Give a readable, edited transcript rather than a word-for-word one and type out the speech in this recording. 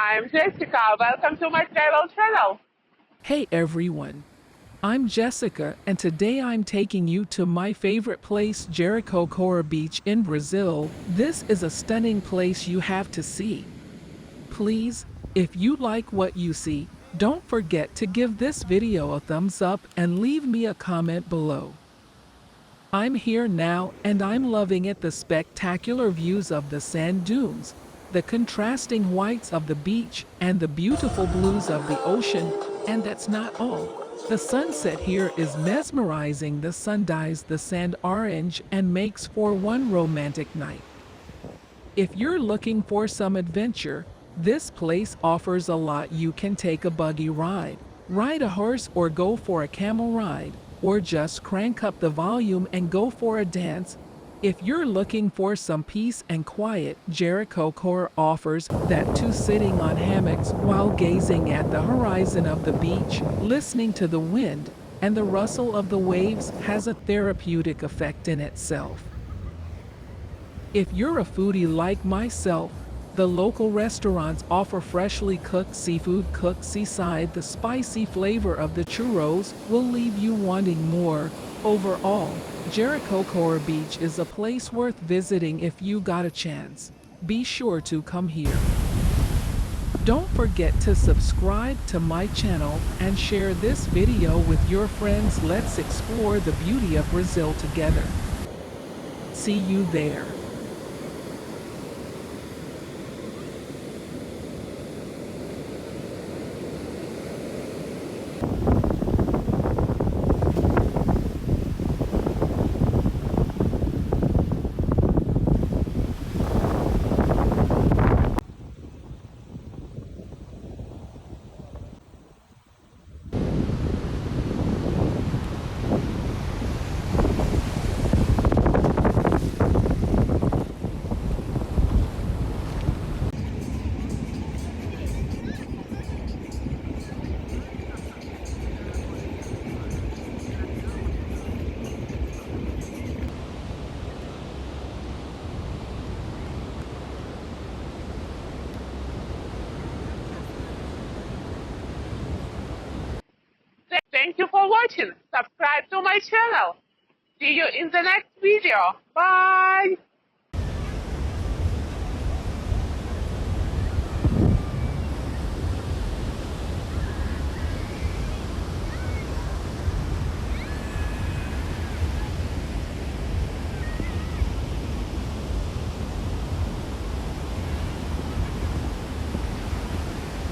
I'm Jessica. Welcome to my travel channel. Hey everyone, I'm Jessica and today I'm taking you to my favorite place, Jericoacoar Beach in Brazil. This is a stunning place you have to see. Please, if you like what you see, don't forget to give this video a thumbs up and leave me a comment below. I'm here now and I'm loving it, the spectacular views of the sand dunes, the contrasting whites of the beach, and the beautiful blues of the ocean. And that's not all. The sunset here is mesmerizing. The sun dyes the sand orange and makes for one romantic night. If you're looking for some adventure, this place offers a lot. You can take a buggy ride, ride a horse, or go for a camel ride, or just crank up the volume and go for a dance. If you're looking for some peace and quiet, Jericoacoar offers that too. Sitting on hammocks while gazing at the horizon of the beach, listening to the wind and the rustle of the waves has a therapeutic effect in itself. If you're a foodie like myself, the local restaurants offer freshly cooked seafood cooked seaside. The spicy flavor of the churros will leave you wanting more. Overall, Jericoacoar Beach is a place worth visiting if you got a chance. Be sure to come here. Don't forget to subscribe to my channel and share this video with your friends. Let's explore the beauty of Brazil together. See you there. Thank you for watching. Subscribe to my channel. See you in the next video. Bye.